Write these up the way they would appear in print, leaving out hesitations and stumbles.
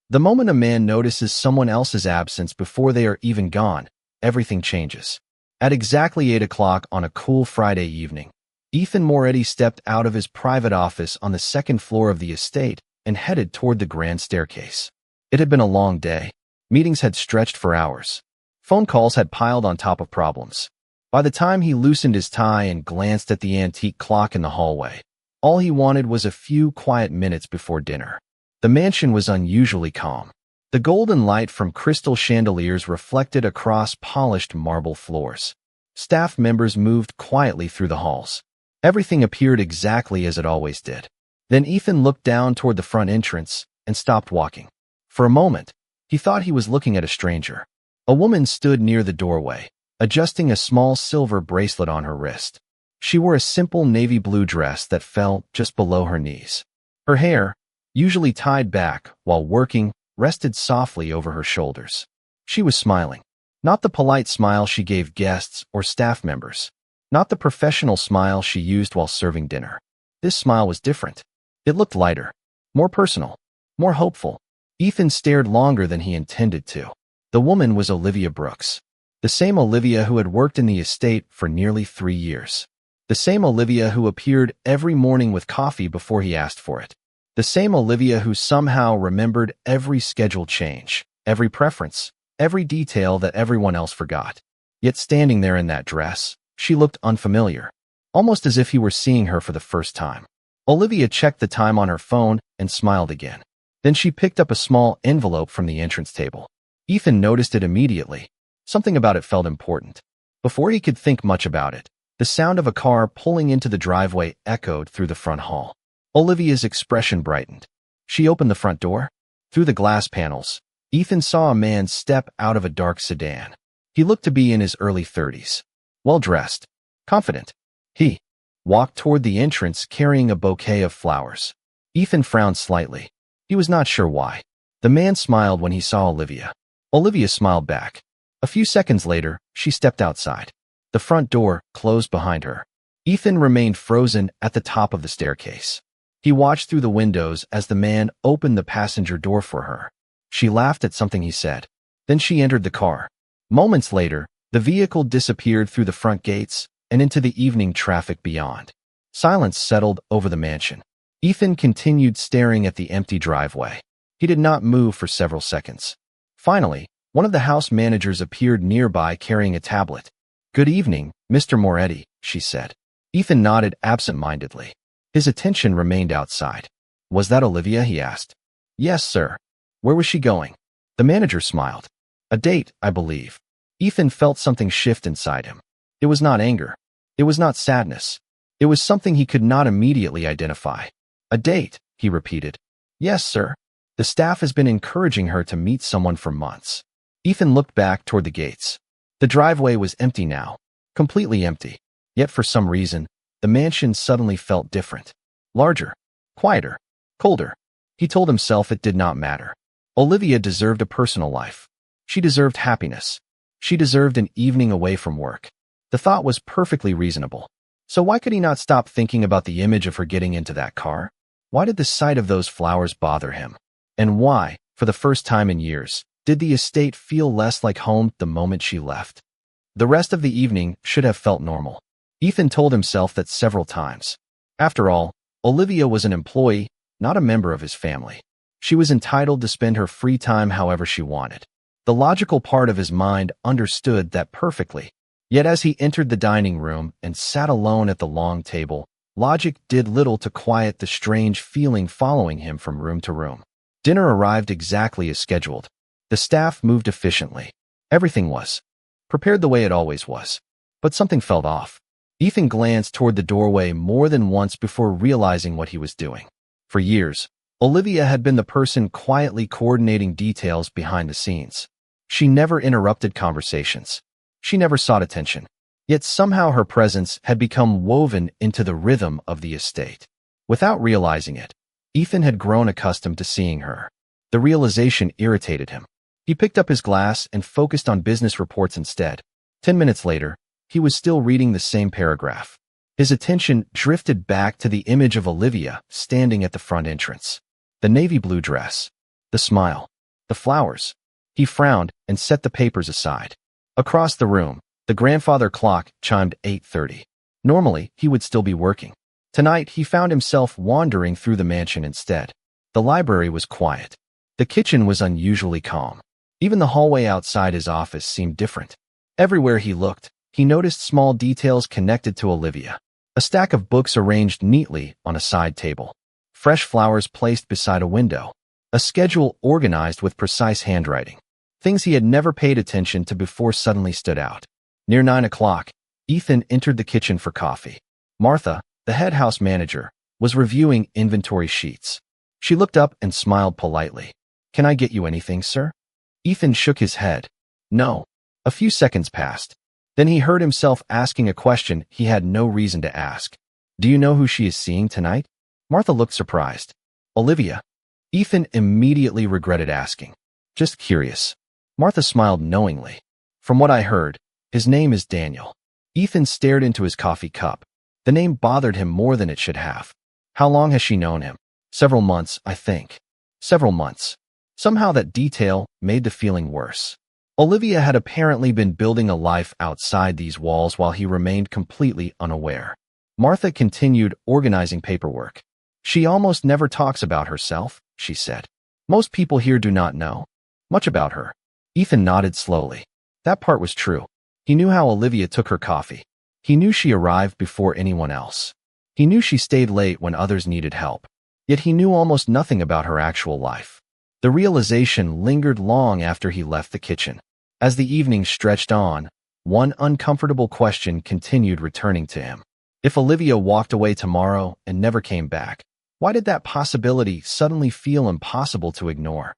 The moment a man notices someone else's absence before they are even gone, everything changes. At exactly 8 o'clock on a cool Friday evening, Ethan Moretti stepped out of his private office on the second floor of the estate and headed toward the grand staircase. It had been a long day. Meetings had stretched for hours. Phone calls had piled on top of problems. By the time he loosened his tie and glanced at the antique clock in the hallway, all he wanted was a few quiet minutes before dinner. The mansion was unusually calm. The golden light from crystal chandeliers reflected across polished marble floors. Staff members moved quietly through the halls. Everything appeared exactly as it always did. Then Ethan looked down toward the front entrance and stopped walking. For a moment, he thought he was looking at a stranger. A woman stood near the doorway, adjusting a small silver bracelet on her wrist. She wore a simple navy blue dress that fell just below her knees. Her hair, usually tied back while working, rested softly over her shoulders. She was smiling. Not the polite smile she gave guests or staff members. Not the professional smile she used while serving dinner. This smile was different. It looked lighter, more personal, more hopeful. Ethan stared longer than he intended to. The woman was Olivia Brooks. The same Olivia who had worked in the estate for nearly 3 years. The same Olivia who appeared every morning with coffee before he asked for it. The same Olivia who somehow remembered every schedule change, every preference, every detail that everyone else forgot. Yet standing there in that dress, she looked unfamiliar, almost as if he were seeing her for the first time. Olivia checked the time on her phone and smiled again. Then she picked up a small envelope from the entrance table. Ethan noticed it immediately. Something about it felt important. Before he could think much about it, the sound of a car pulling into the driveway echoed through the front hall. Olivia's expression brightened. She opened the front door. Through the glass panels, Ethan saw a man step out of a dark sedan. He looked to be in his early 30s. Well-dressed, confident. He walked toward the entrance carrying a bouquet of flowers. Ethan frowned slightly. He was not sure why. The man smiled when he saw Olivia. Olivia smiled back. A few seconds later, she stepped outside. The front door closed behind her. Ethan remained frozen at the top of the staircase. He watched through the windows as the man opened the passenger door for her. She laughed at something he said. Then she entered the car. Moments later, the vehicle disappeared through the front gates and into the evening traffic beyond. Silence settled over the mansion. Ethan continued staring at the empty driveway. He did not move for several seconds. Finally, one of the house managers appeared nearby carrying a tablet. "Good evening, Mr. Moretti," she said. Ethan nodded absent-mindedly. His attention remained outside. "Was that Olivia?" he asked. "Yes, sir." "Where was she going?" The manager smiled. "A date, I believe." Ethan felt something shift inside him. It was not anger. It was not sadness. It was something he could not immediately identify. "A date," he repeated. "Yes, sir. The staff has been encouraging her to meet someone for months." Ethan looked back toward the gates. The driveway was empty now, completely empty. Yet for some reason, the mansion suddenly felt different. Larger, quieter, colder. He told himself it did not matter. Olivia deserved a personal life. She deserved happiness. She deserved an evening away from work. The thought was perfectly reasonable. So why could he not stop thinking about the image of her getting into that car? Why did the sight of those flowers bother him? And why, for the first time in years, did the estate feel less like home the moment she left? The rest of the evening should have felt normal. Ethan told himself that several times. After all, Olivia was an employee, not a member of his family. She was entitled to spend her free time however she wanted. The logical part of his mind understood that perfectly. Yet as he entered the dining room and sat alone at the long table, logic did little to quiet the strange feeling following him from room to room. Dinner arrived exactly as scheduled. The staff moved efficiently. Everything was prepared the way it always was. But something felt off. Ethan glanced toward the doorway more than once before realizing what he was doing. For years, Olivia had been the person quietly coordinating details behind the scenes. She never interrupted conversations. She never sought attention. Yet somehow her presence had become woven into the rhythm of the estate. Without realizing it, Ethan had grown accustomed to seeing her. The realization irritated him. He picked up his glass and focused on business reports instead. 10 minutes later, he was still reading the same paragraph. His attention drifted back to the image of Olivia standing at the front entrance. The navy blue dress. The smile. The flowers. He frowned and set the papers aside. Across the room, the grandfather clock chimed 8:30. Normally, he would still be working. Tonight, he found himself wandering through the mansion instead. The library was quiet. The kitchen was unusually calm. Even the hallway outside his office seemed different. Everywhere he looked, he noticed small details connected to Olivia. A stack of books arranged neatly on a side table. Fresh flowers placed beside a window. A schedule organized with precise handwriting. Things he had never paid attention to before suddenly stood out. Near 9 o'clock, Ethan entered the kitchen for coffee. Martha, the head house manager, was reviewing inventory sheets. She looked up and smiled politely. "Can I get you anything, sir?" Ethan shook his head. "No." A few seconds passed. Then he heard himself asking a question he had no reason to ask. "Do you know who she is seeing tonight?" Martha looked surprised. "Olivia." Ethan immediately regretted asking. "Just curious." Martha smiled knowingly. "From what I heard, his name is Daniel." Ethan stared into his coffee cup. The name bothered him more than it should have. "How long has she known him?" "Several months, I think." Several months. Somehow that detail made the feeling worse. Olivia had apparently been building a life outside these walls while he remained completely unaware. Martha continued organizing paperwork. "She almost never talks about herself," she said. "Most people here do not know much about her." Ethan nodded slowly. That part was true. He knew how Olivia took her coffee. He knew she arrived before anyone else. He knew she stayed late when others needed help. Yet he knew almost nothing about her actual life. The realization lingered long after he left the kitchen. As the evening stretched on, one uncomfortable question continued returning to him. If Olivia walked away tomorrow and never came back, why did that possibility suddenly feel impossible to ignore?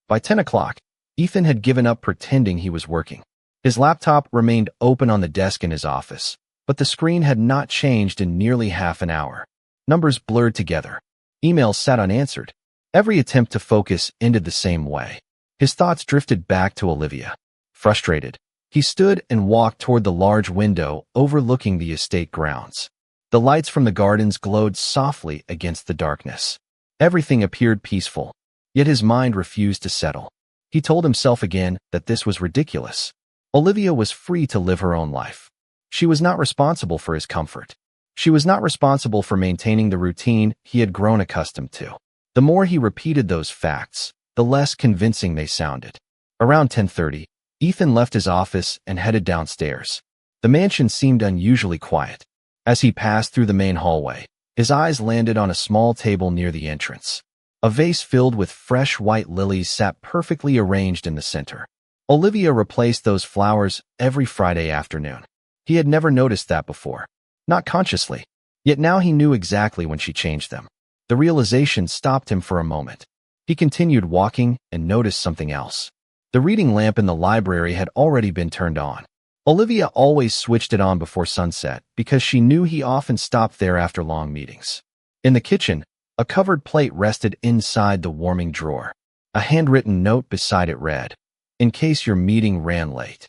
By 10 o'clock, Ethan had given up pretending he was working. His laptop remained open on the desk in his office, but the screen had not changed in nearly half an hour. Numbers blurred together. Emails sat unanswered. Every attempt to focus ended the same way. His thoughts drifted back to Olivia. Frustrated, he stood and walked toward the large window overlooking the estate grounds. The lights from the gardens glowed softly against the darkness. Everything appeared peaceful, yet his mind refused to settle. He told himself again that this was ridiculous. Olivia was free to live her own life. She was not responsible for his comfort. She was not responsible for maintaining the routine he had grown accustomed to. The more he repeated those facts, the less convincing they sounded. Around 10:30, Ethan left his office and headed downstairs. The mansion seemed unusually quiet. As he passed through the main hallway, his eyes landed on a small table near the entrance. A vase filled with fresh white lilies sat perfectly arranged in the center. Olivia replaced those flowers every Friday afternoon. He had never noticed that before. Not consciously. Yet now he knew exactly when she changed them. The realization stopped him for a moment. He continued walking and noticed something else. The reading lamp in the library had already been turned on. Olivia always switched it on before sunset because she knew he often stopped there after long meetings. In the kitchen, a covered plate rested inside the warming drawer. A handwritten note beside it read, "In case your meeting ran late."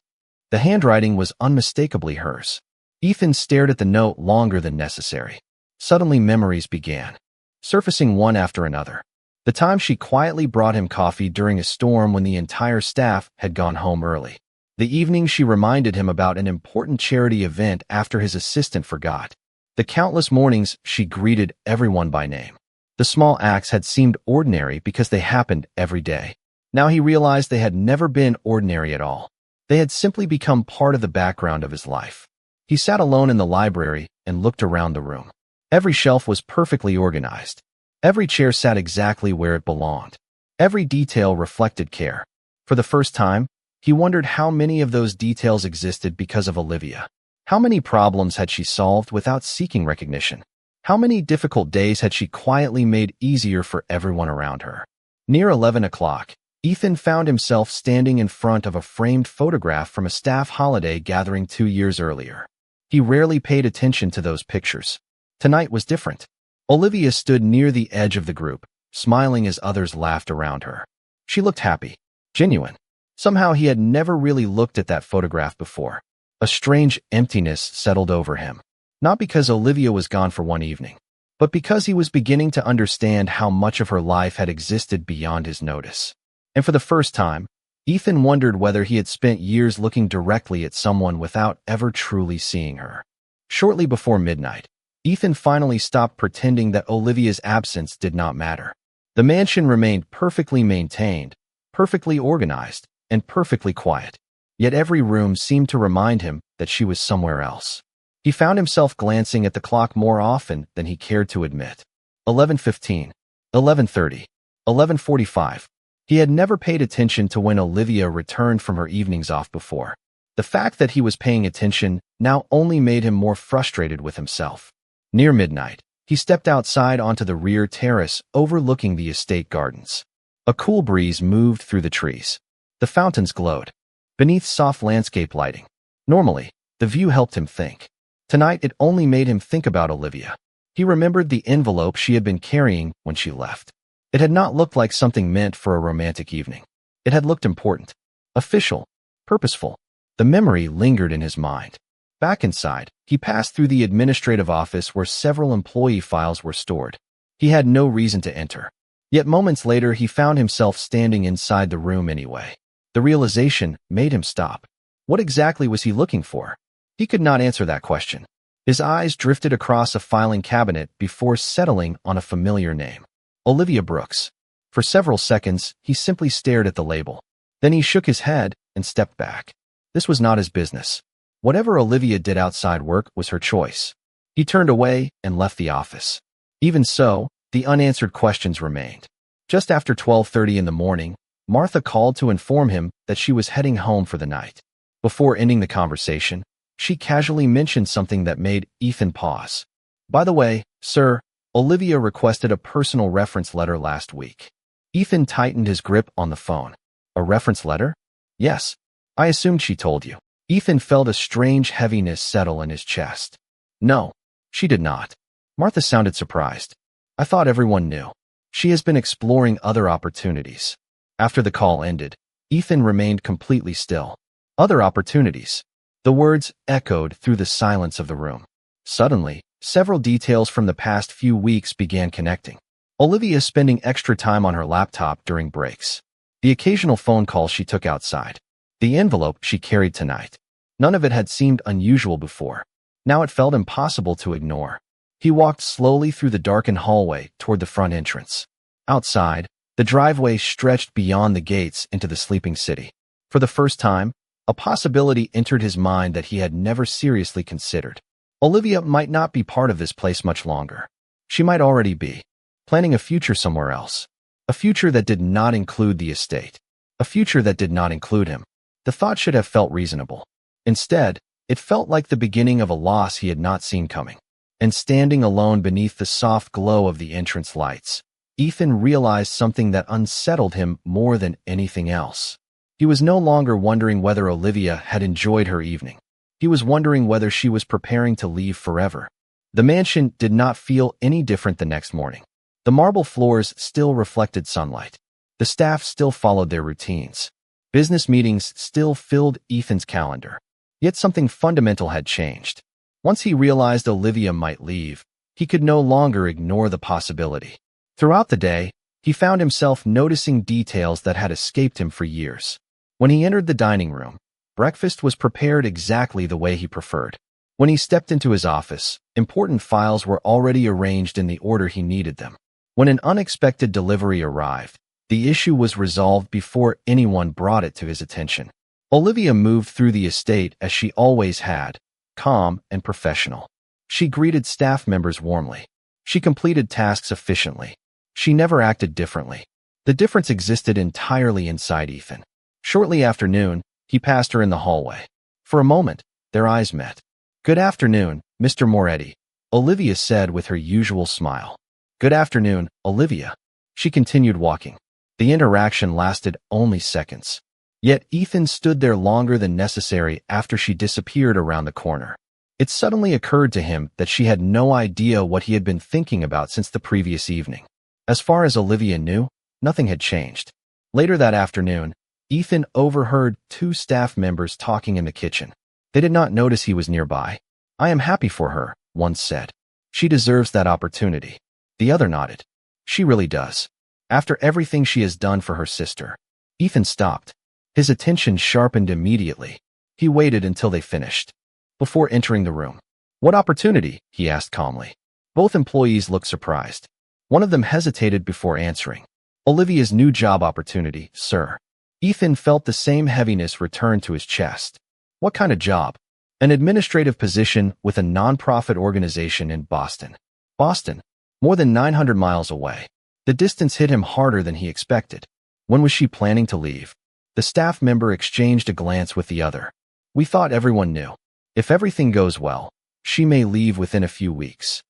The handwriting was unmistakably hers. Ethan stared at the note longer than necessary. Suddenly memories began, surfacing one after another. The time she quietly brought him coffee during a storm when the entire staff had gone home early. The evening she reminded him about an important charity event after his assistant forgot. The countless mornings she greeted everyone by name. The small acts had seemed ordinary because they happened every day. Now he realized they had never been ordinary at all. They had simply become part of the background of his life. He sat alone in the library and looked around the room. Every shelf was perfectly organized. Every chair sat exactly where it belonged. Every detail reflected care. For the first time, he wondered how many of those details existed because of Olivia. How many problems had she solved without seeking recognition? How many difficult days had she quietly made easier for everyone around her? Near 11 o'clock, Ethan found himself standing in front of a framed photograph from a staff holiday gathering 2 years earlier. He rarely paid attention to those pictures. Tonight was different. Olivia stood near the edge of the group, smiling as others laughed around her. She looked happy, genuine. Somehow he had never really looked at that photograph before. A strange emptiness settled over him. Not because Olivia was gone for one evening, but because he was beginning to understand how much of her life had existed beyond his notice. And for the first time, Ethan wondered whether he had spent years looking directly at someone without ever truly seeing her. Shortly before midnight, Ethan finally stopped pretending that Olivia's absence did not matter. The mansion remained perfectly maintained, perfectly organized, and perfectly quiet. Yet every room seemed to remind him that she was somewhere else. He found himself glancing at the clock more often than he cared to admit. 11:15, 11:30, 11:45. He had never paid attention to when Olivia returned from her evenings off before. The fact that he was paying attention now only made him more frustrated with himself. Near midnight, he stepped outside onto the rear terrace overlooking the estate gardens. A cool breeze moved through the trees. The fountains glowed beneath soft landscape lighting. Normally, the view helped him think. Tonight, it only made him think about Olivia. He remembered the envelope she had been carrying when she left. It had not looked like something meant for a romantic evening. It had looked important, official, purposeful. The memory lingered in his mind. Back inside, he passed through the administrative office where several employee files were stored. He had no reason to enter. Yet moments later, he found himself standing inside the room anyway. The realization made him stop. What exactly was he looking for? He could not answer that question. His eyes drifted across a filing cabinet before settling on a familiar name. Olivia Brooks. For several seconds, he simply stared at the label. Then he shook his head and stepped back. This was not his business. Whatever Olivia did outside work was her choice. He turned away and left the office. Even so, the unanswered questions remained. Just after 12:30 in the morning, Martha called to inform him that she was heading home for the night. Before ending the conversation, she casually mentioned something that made Ethan pause. By the way, sir, Olivia requested a personal reference letter last week. Ethan tightened his grip on the phone. A reference letter? Yes. I assumed she told you. Ethan felt a strange heaviness settle in his chest. No, she did not. Martha sounded surprised. I thought everyone knew. She has been exploring other opportunities. After the call ended, Ethan remained completely still. Other opportunities. The words echoed through the silence of the room. Suddenly, several details from the past few weeks began connecting. Olivia spending extra time on her laptop during breaks. The occasional phone call she took outside. The envelope she carried tonight. None of it had seemed unusual before. Now it felt impossible to ignore. He walked slowly through the darkened hallway toward the front entrance. Outside, the driveway stretched beyond the gates into the sleeping city. For the first time, a possibility entered his mind that he had never seriously considered. Olivia might not be part of this place much longer. She might already be, planning a future somewhere else. A future that did not include the estate. A future that did not include him. The thought should have felt reasonable. Instead, it felt like the beginning of a loss he had not seen coming. And standing alone beneath the soft glow of the entrance lights, Ethan realized something that unsettled him more than anything else. He was no longer wondering whether Olivia had enjoyed her evening. He was wondering whether she was preparing to leave forever. The mansion did not feel any different the next morning. The marble floors still reflected sunlight. The staff still followed their routines. Business meetings still filled Ethan's calendar. Yet something fundamental had changed. Once he realized Olivia might leave, he could no longer ignore the possibility. Throughout the day, he found himself noticing details that had escaped him for years. When he entered the dining room, breakfast was prepared exactly the way he preferred. When he stepped into his office, important files were already arranged in the order he needed them. When an unexpected delivery arrived, the issue was resolved before anyone brought it to his attention. Olivia moved through the estate as she always had, calm and professional. She greeted staff members warmly. She completed tasks efficiently. She never acted differently. The difference existed entirely inside Ethan. Shortly after noon, he passed her in the hallway. For a moment, their eyes met. "Good afternoon, Mr. Moretti," Olivia said with her usual smile. "Good afternoon, Olivia." She continued walking. The interaction lasted only seconds. Yet Ethan stood there longer than necessary after she disappeared around the corner. It suddenly occurred to him that she had no idea what he had been thinking about since the previous evening. As far as Olivia knew, nothing had changed. Later that afternoon, Ethan overheard two staff members talking in the kitchen. They did not notice he was nearby. "I am happy for her," one said. "She deserves that opportunity." The other nodded. "She really does. After everything she has done for her sister." Ethan stopped. His attention sharpened immediately. He waited until they finished before entering the room. "What opportunity?" he asked calmly. Both employees looked surprised. One of them hesitated before answering. "Olivia's new job opportunity, sir." Ethan felt the same heaviness return to his chest. "What kind of job?" "An administrative position with a nonprofit organization in Boston." Boston, more than 900 miles away. The distance hit him harder than he expected. When was she planning to leave? The staff member exchanged a glance with the other. "We thought everyone knew. If everything goes well, she may leave within a few weeks."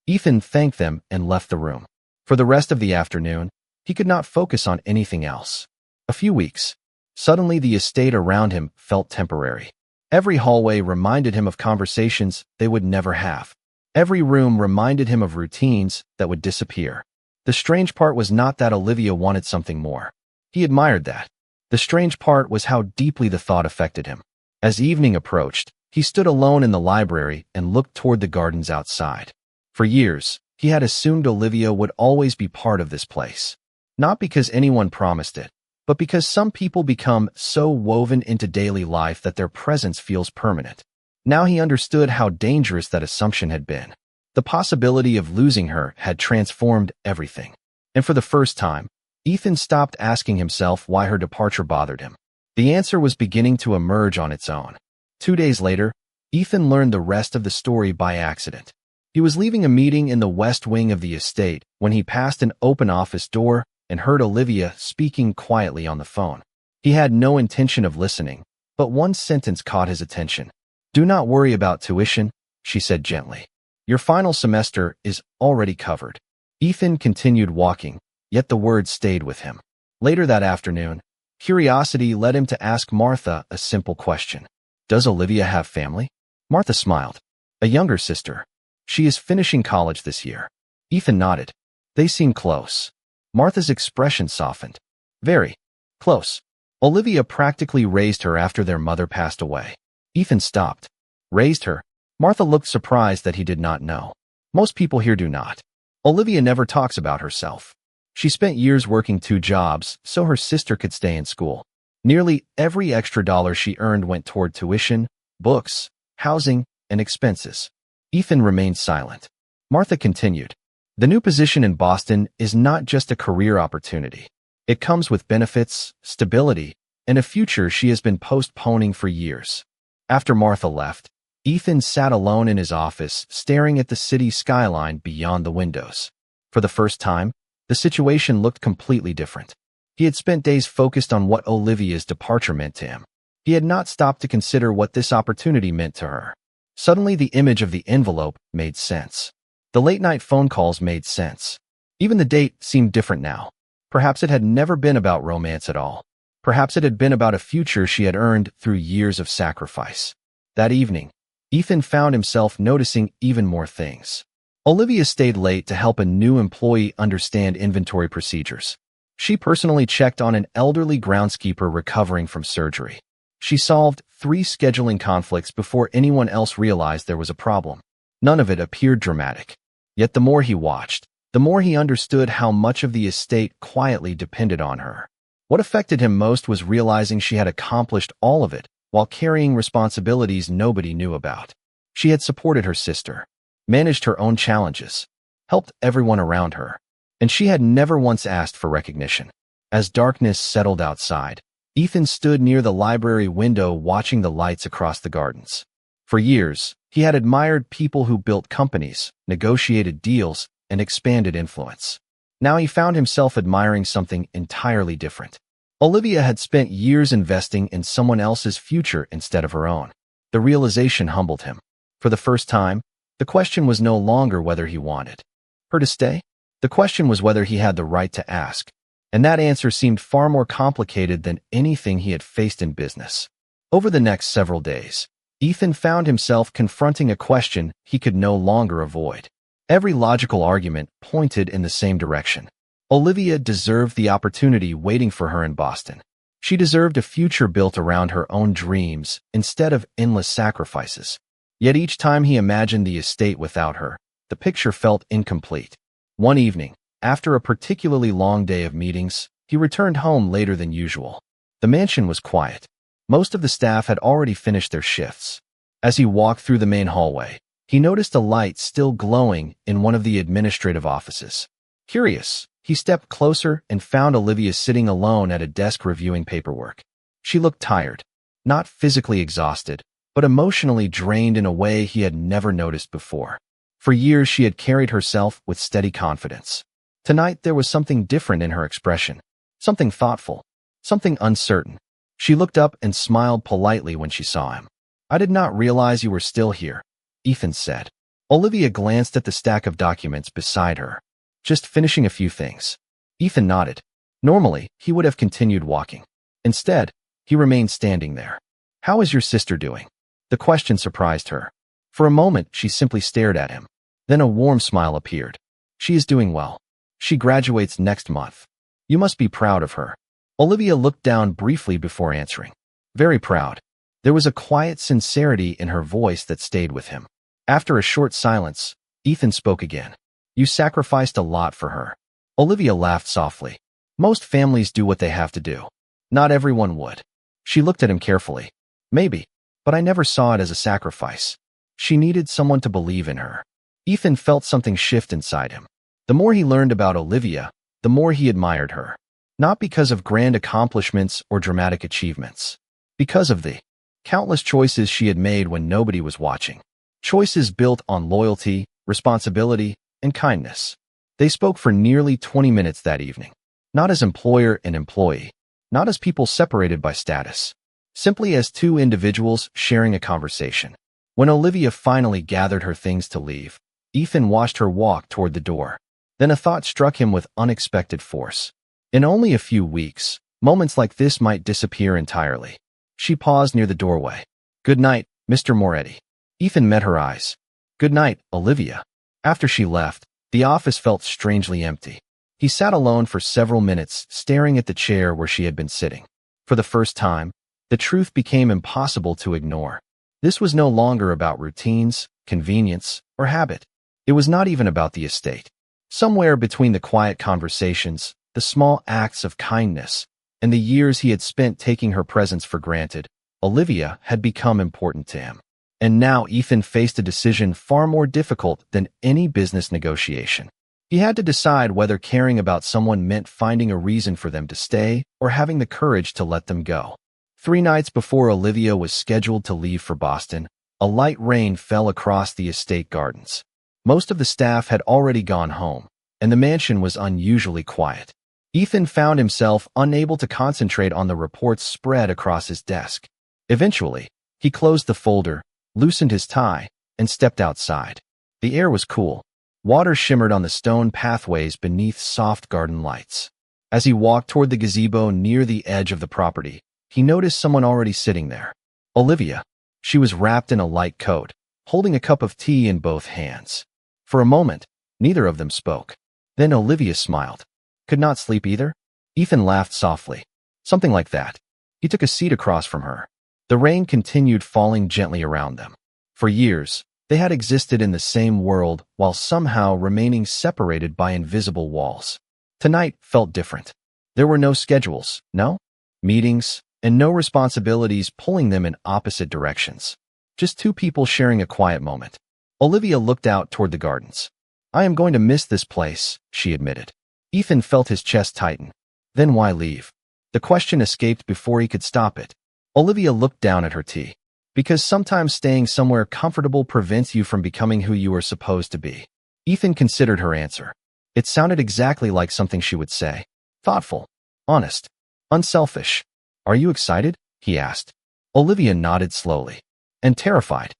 Ethan thanked them and left the room. For the rest of the afternoon, he could not focus on anything else. A few weeks. Suddenly the estate around him felt temporary. Every hallway reminded him of conversations they would never have. Every room reminded him of routines that would disappear. The strange part was not that Olivia wanted something more. He admired that. The strange part was how deeply the thought affected him. As evening approached, he stood alone in the library and looked toward the gardens outside. For years, he had assumed Olivia would always be part of this place. Not because anyone promised it, but because some people become so woven into daily life that their presence feels permanent. Now he understood how dangerous that assumption had been. The possibility of losing her had transformed everything. And for the first time, Ethan stopped asking himself why her departure bothered him. The answer was beginning to emerge on its own. 2 days later, Ethan learned the rest of the story by accident. He was leaving a meeting in the west wing of the estate when he passed an open office door and heard Olivia speaking quietly on the phone. He had no intention of listening, but one sentence caught his attention. "Do not worry about tuition," she said gently. "Your final semester is already covered." Ethan continued walking, yet the words stayed with him. Later that afternoon, curiosity led him to ask Martha a simple question. "Does Olivia have family?" Martha smiled. "A younger sister. She is finishing college this year." Ethan nodded. They seemed close. Martha's expression softened. "Very close. Olivia practically raised her after their mother passed away." Ethan stopped. "Raised her?" Martha looked surprised that he did not know. "Most people here do not. Olivia never talks about herself. She spent years working 2 jobs so her sister could stay in school. Nearly every extra dollar she earned went toward tuition, books, housing, and expenses." Ethan remained silent. Martha continued. "The new position in Boston is not just a career opportunity. It comes with benefits, stability, and a future she has been postponing for years." After Martha left, Ethan sat alone in his office, staring at the city skyline beyond the windows. For the first time, the situation looked completely different. He had spent days focused on what Olivia's departure meant to him. He had not stopped to consider what this opportunity meant to her. Suddenly, the image of the envelope made sense. The late-night phone calls made sense. Even the date seemed different now. Perhaps it had never been about romance at all. Perhaps it had been about a future she had earned through years of sacrifice. That evening, Ethan found himself noticing even more things. Olivia stayed late to help a new employee understand inventory procedures. She personally checked on an elderly groundskeeper recovering from surgery. She solved 3 scheduling conflicts before anyone else realized there was a problem. None of it appeared dramatic. Yet the more he watched, the more he understood how much of the estate quietly depended on her. What affected him most was realizing she had accomplished all of it while carrying responsibilities nobody knew about. She had supported her sister, managed her own challenges, helped everyone around her, and she had never once asked for recognition. As darkness settled outside, Ethan stood near the library window watching the lights across the gardens. For years, he had admired people who built companies, negotiated deals, and expanded influence. Now he found himself admiring something entirely different. Olivia had spent years investing in someone else's future instead of her own. The realization humbled him. For the first time, the question was no longer whether he wanted her to stay. The question was whether he had the right to ask. And that answer seemed far more complicated than anything he had faced in business. Over the next several days, Ethan found himself confronting a question he could no longer avoid. Every logical argument pointed in the same direction. Olivia deserved the opportunity waiting for her in Boston. She deserved a future built around her own dreams instead of endless sacrifices. Yet each time he imagined the estate without her, the picture felt incomplete. One evening, after a particularly long day of meetings, he He returned home later than usual. The mansion was quiet. Most of the staff had already finished their shifts. As he walked through the main hallway, he noticed a light still glowing in one of the administrative offices. Curious, he stepped closer and found Olivia sitting alone at a desk reviewing paperwork. She looked tired, not physically exhausted, but emotionally drained in a way he had never noticed before. For years, she had carried herself with steady confidence. Tonight, there was something different in her expression, something thoughtful, something uncertain. She looked up and smiled politely when she saw him. "I did not realize you were still here," Ethan said. Olivia glanced at the stack of documents beside her. "Just finishing a few things." Ethan nodded. Normally, he would have continued walking. Instead, he remained standing there. "How is your sister doing?" The question surprised her. For a moment, she simply stared at him. Then a warm smile appeared. "She is doing well. She graduates next month. You must be proud of her." Olivia looked down briefly before answering. "Very proud." There was a quiet sincerity in her voice that stayed with him. After a short silence, Ethan spoke again. "You sacrificed a lot for her." Olivia laughed softly. "Most families do what they have to do. Not everyone would." She looked at him carefully. "Maybe, but I never saw it as a sacrifice. She needed someone to believe in her." Ethan felt something shift inside him. The more he learned about Olivia, the more he admired her. Not because of grand accomplishments or dramatic achievements. Because of the countless choices she had made when nobody was watching. Choices built on loyalty, responsibility, and kindness. They spoke for nearly 20 minutes that evening. Not as employer and employee. Not as people separated by status. Simply as two individuals sharing a conversation. When Olivia finally gathered her things to leave, Ethan watched her walk toward the door. Then a thought struck him with unexpected force. In only a few weeks, moments like this might disappear entirely. She paused near the doorway. "Good night, Mr. Moretti." Ethan met her eyes. "Good night, Olivia." After she left, the office felt strangely empty. He sat alone for several minutes, staring at the chair where she had been sitting. For the first time, the truth became impossible to ignore. This was no longer about routines, convenience, or habit. It was not even about the estate. Somewhere between the quiet conversations, the small acts of kindness, and the years he had spent taking her presence for granted, Olivia had become important to him. And now Ethan faced a decision far more difficult than any business negotiation. He had to decide whether caring about someone meant finding a reason for them to stay or having the courage to let them go. 3 nights before Olivia was scheduled to leave for Boston, a light rain fell across the estate gardens. Most of the staff had already gone home, and the mansion was unusually quiet. Ethan found himself unable to concentrate on the reports spread across his desk. Eventually, he closed the folder, loosened his tie, and stepped outside. The air was cool. Water shimmered on the stone pathways beneath soft garden lights. As he walked toward the gazebo near the edge of the property, he noticed someone already sitting there. Olivia. She was wrapped in a light coat, holding a cup of tea in both hands. For a moment, neither of them spoke. Then Olivia smiled. "Could not sleep either?" Ethan laughed softly. "Something like that." He took a seat across from her. The rain continued falling gently around them. For years, they had existed in the same world while somehow remaining separated by invisible walls. Tonight felt different. There were no schedules, no meetings, and no responsibilities pulling them in opposite directions. Just two people sharing a quiet moment. Olivia looked out toward the gardens. "I am going to miss this place," she admitted. Ethan felt his chest tighten. Then why leave? The question escaped before he could stop it. Olivia looked down at her tea. "Because sometimes staying somewhere comfortable prevents you from becoming who you are supposed to be." Ethan considered her answer. It sounded exactly like something she would say. Thoughtful, honest, unselfish. "Are you excited?" he asked. Olivia nodded slowly. "And terrified."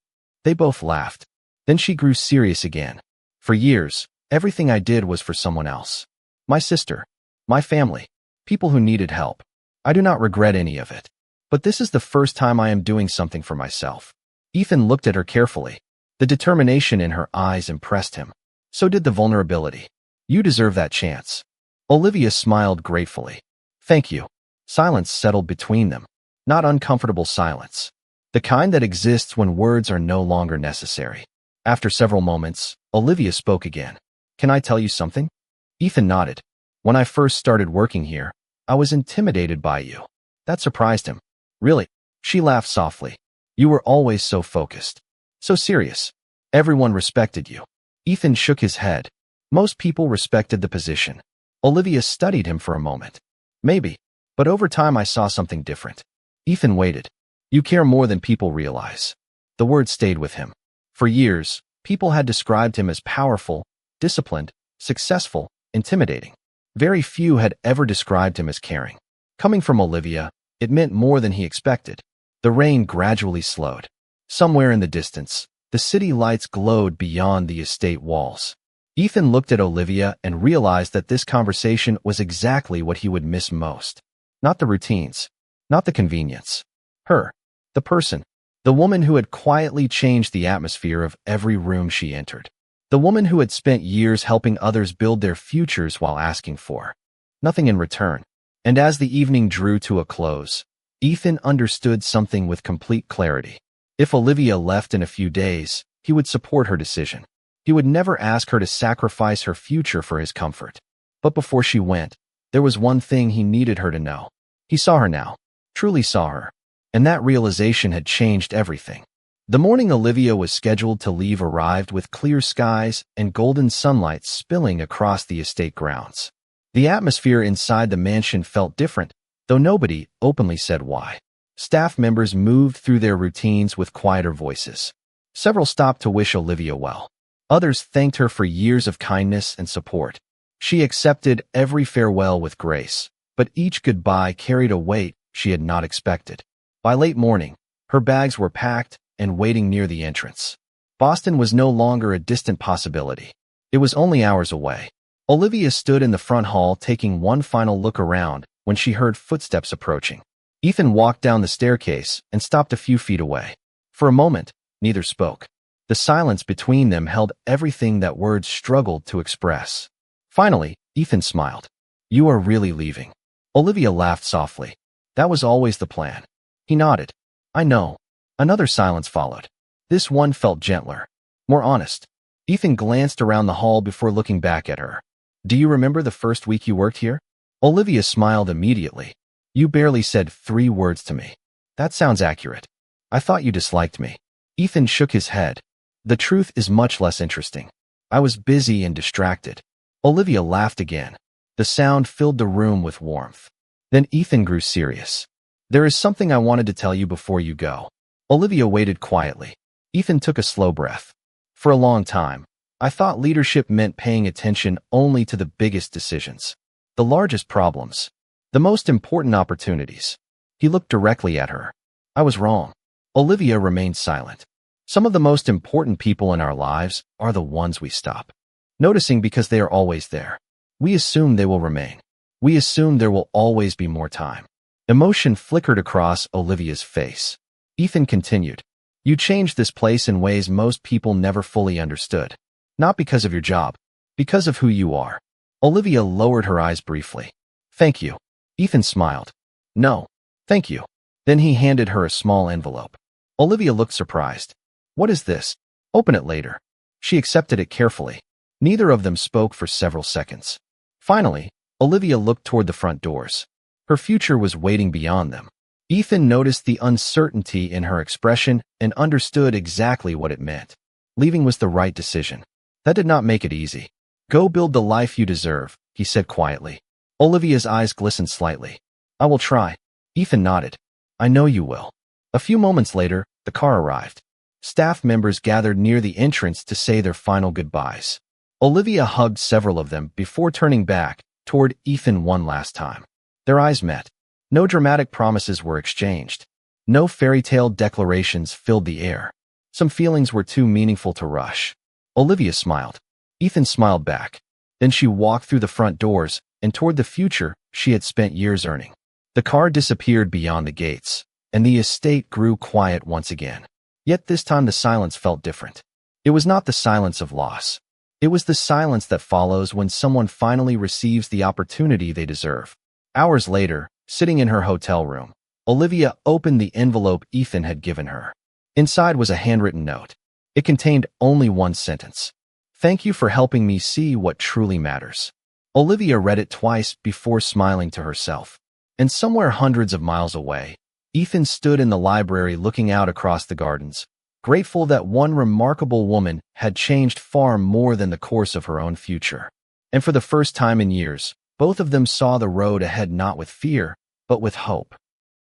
They both laughed. Then she grew serious again. "For years, everything I did was for someone else. My sister, my family, people who needed help. I do not regret any of it. But this is the first time I am doing something for myself." Ethan looked at her carefully. The determination in her eyes impressed him. So did the vulnerability. "You deserve that chance." Olivia smiled gratefully. "Thank you." Silence settled between them. Not uncomfortable silence. The kind that exists when words are no longer necessary. After several moments, Olivia spoke again. "Can I tell you something?" Ethan nodded. "When I first started working here, I was intimidated by you. That surprised him. Really? She laughed softly. You were always so focused. So serious. Everyone respected you. Ethan shook his head. Most people respected the position. Olivia studied him for a moment. Maybe. But over time I saw something different. Ethan waited. You care more than people realize. The word stayed with him. For years, people had described him as powerful, disciplined, successful, intimidating. Very few had ever described him as caring. Coming from Olivia, it meant more than he expected. The rain gradually slowed. Somewhere in the distance, the city lights glowed beyond the estate walls. Ethan looked at Olivia and realized that this conversation was exactly what he would miss most. Not the routines, not the convenience. Her, the person, the woman who had quietly changed the atmosphere of every room she entered. The woman who had spent years helping others build their futures while asking for nothing in return. And as the evening drew to a close, Ethan understood something with complete clarity. If Olivia left in a few days, he would support her decision. He would never ask her to sacrifice her future for his comfort. But before she went, there was one thing he needed her to know. He saw her now, truly saw her, and that realization had changed everything. The morning Olivia was scheduled to leave arrived with clear skies and golden sunlight spilling across the estate grounds. The atmosphere inside the mansion felt different, though nobody openly said why. Staff members moved through their routines with quieter voices. Several stopped to wish Olivia well. Others thanked her for years of kindness and support. She accepted every farewell with grace, but each goodbye carried a weight she had not expected. By late morning, her bags were packed and waiting near the entrance. Boston was no longer a distant possibility. It was only hours away. Olivia stood in the front hall taking one final look around when she heard footsteps approaching. Ethan walked down the staircase and stopped a few feet away. For a moment, neither spoke. The silence between them held everything that words struggled to express. Finally, Ethan smiled. You are really leaving. Olivia laughed softly. That was always the plan. He nodded. I know. Another silence followed. This one felt gentler, more honest. Ethan glanced around the hall before looking back at her. Do you remember the first week you worked here? Olivia smiled immediately. You barely said 3 words to me. That sounds accurate. I thought you disliked me. Ethan shook his head. The truth is much less interesting. I was busy and distracted. Olivia laughed again. The sound filled the room with warmth. Then Ethan grew serious. There is something I wanted to tell you before you go. Olivia waited quietly. Ethan took a slow breath. For a long time, I thought leadership meant paying attention only to the biggest decisions, the largest problems, the most important opportunities. He looked directly at her. I was wrong. Olivia remained silent. Some of the most important people in our lives are the ones we stop noticing because they are always there. We assume they will remain. We assume there will always be more time. Emotion flickered across Olivia's face. Ethan continued. You changed this place in ways most people never fully understood. Not because of your job, because of who you are. Olivia lowered her eyes briefly. Thank you. Ethan smiled. No, thank you. Then he handed her a small envelope. Olivia looked surprised. What is this? Open it later. She accepted it carefully. Neither of them spoke for several seconds. Finally, Olivia looked toward the front doors. Her future was waiting beyond them. Ethan noticed the uncertainty in her expression and understood exactly what it meant. Leaving was the right decision. That did not make it easy. Go build the life you deserve, he said quietly. Olivia's eyes glistened slightly. I will try. Ethan nodded. I know you will. A few moments later, the car arrived. Staff members gathered near the entrance to say their final goodbyes. Olivia hugged several of them before turning back toward Ethan one last time. Their eyes met. No dramatic promises were exchanged. No fairy tale declarations filled the air. Some feelings were too meaningful to rush. Olivia smiled. Ethan smiled back. Then she walked through the front doors and toward the future she had spent years earning. The car disappeared beyond the gates, and the estate grew quiet once again. Yet this time the silence felt different. It was not the silence of loss. It was the silence that follows when someone finally receives the opportunity they deserve. Hours later, sitting in her hotel room, Olivia opened the envelope Ethan had given her. Inside was a handwritten note. It contained only one sentence. Thank you for helping me see what truly matters. Olivia read it twice before smiling to herself. And somewhere hundreds of miles away, Ethan stood in the library looking out across the gardens, grateful that one remarkable woman had changed far more than the course of her own future. And for the first time in years, both of them saw the road ahead not with fear, but with hope.